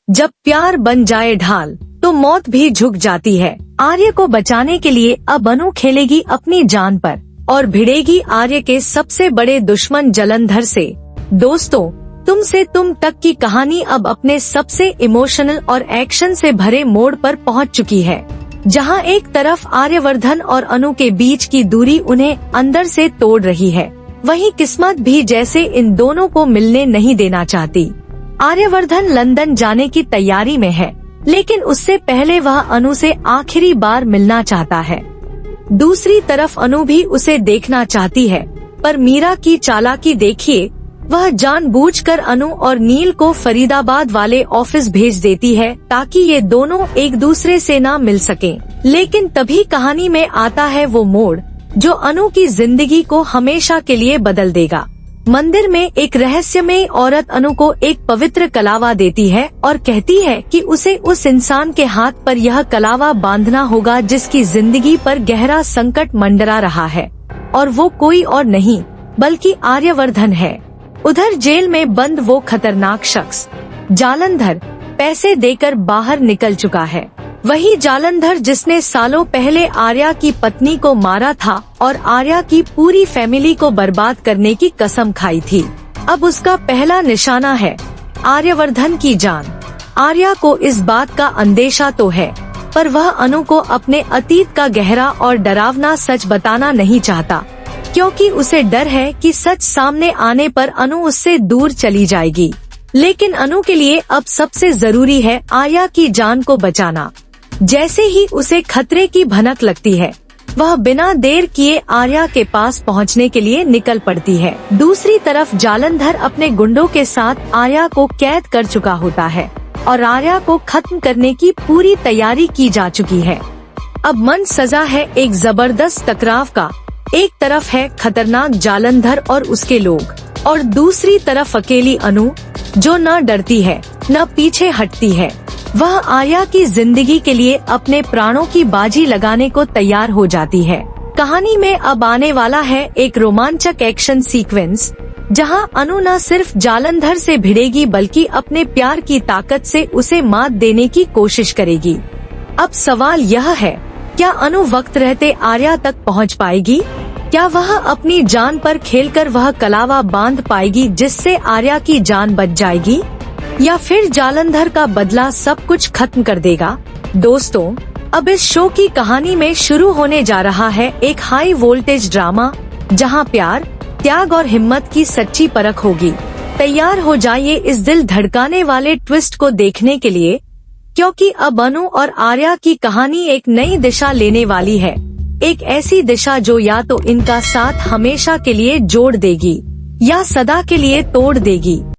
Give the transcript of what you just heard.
जब प्यार बन जाए ढाल तो मौत भी झुक जाती है। आर्य को बचाने के लिए अब अनु खेलेगी अपनी जान पर और भिड़ेगी आर्य के सबसे बड़े दुश्मन जालंधर से। दोस्तों, तुम से तुम तक की कहानी अब अपने सबसे इमोशनल और एक्शन से भरे मोड़ पर पहुंच चुकी है, जहां एक तरफ आर्यवर्धन और अनु के बीच की दूरी उन्हें अंदर से तोड़ रही है, वहीं किस्मत भी जैसे इन दोनों को मिलने नहीं देना चाहती। आर्यवर्धन लंदन जाने की तैयारी में है, लेकिन उससे पहले वह अनु से आखिरी बार मिलना चाहता है। दूसरी तरफ अनु भी उसे देखना चाहती है, पर मीरा की चालाकी देखिए, वह जानबूझकर अनु और नील को फरीदाबाद वाले ऑफिस भेज देती है ताकि ये दोनों एक दूसरे से ना मिल सकें। लेकिन तभी कहानी में आता है वो मोड़ जो अनु की जिंदगी को हमेशा के लिए बदल देगा। मंदिर में एक रहस्यमयी औरत अनु को एक पवित्र कलावा देती है और कहती है कि उसे उस इंसान के हाथ पर यह कलावा बांधना होगा जिसकी जिंदगी पर गहरा संकट मंडरा रहा है, और वो कोई और नहीं बल्कि आर्यवर्धन है। उधर जेल में बंद वो खतरनाक शख्स जालंधर पैसे देकर बाहर निकल चुका है। वही जालंधर जिसने सालों पहले आर्या की पत्नी को मारा था और आर्या की पूरी फैमिली को बर्बाद करने की कसम खाई थी। अब उसका पहला निशाना है आर्यवर्धन की जान। आर्या को इस बात का अंदेशा तो है, पर वह अनु को अपने अतीत का गहरा और डरावना सच बताना नहीं चाहता, क्योंकि उसे डर है कि सच सामने आने पर अनु उससे दूर चली जाएगी। लेकिन अनु के लिए अब सबसे जरूरी है आर्या की जान को बचाना। जैसे ही उसे खतरे की भनक लगती है, वह बिना देर किए आर्या के पास पहुंचने के लिए निकल पड़ती है। दूसरी तरफ जालंधर अपने गुंडों के साथ आर्या को कैद कर चुका होता है और आर्या को खत्म करने की पूरी तैयारी की जा चुकी है। अब मन सजा है एक जबरदस्त टकराव का। एक तरफ है खतरनाक जालंधर और उसके लोग, और दूसरी तरफ अकेली अनु जो न डरती है न पीछे हटती है। वह आर्या की जिंदगी के लिए अपने प्राणों की बाजी लगाने को तैयार हो जाती है। कहानी में अब आने वाला है एक रोमांचक एक्शन सीक्वेंस, जहां अनु न सिर्फ जालंधर से भिड़ेगी बल्कि अपने प्यार की ताकत से उसे मात देने की कोशिश करेगी। अब सवाल यह है, क्या अनु वक्त रहते आर्या तक पहुंच पाएगी? क्या वह अपनी जान पर खेलकर वह कलावा बांध पाएगी जिससे आर्या की जान बच जाएगी, या फिर जालंधर का बदला सब कुछ खत्म कर देगा? दोस्तों, अब इस शो की कहानी में शुरू होने जा रहा है एक हाई वोल्टेज ड्रामा, जहां प्यार, त्याग और हिम्मत की सच्ची परख होगी। तैयार हो जाइए इस दिल धड़काने वाले ट्विस्ट को देखने के लिए, क्योंकि अब अनु और आर्या की कहानी एक नई दिशा लेने वाली है। एक ऐसी दिशा जो या तो इनका साथ हमेशा के लिए जोड़ देगी या सदा के लिए तोड़ देगी।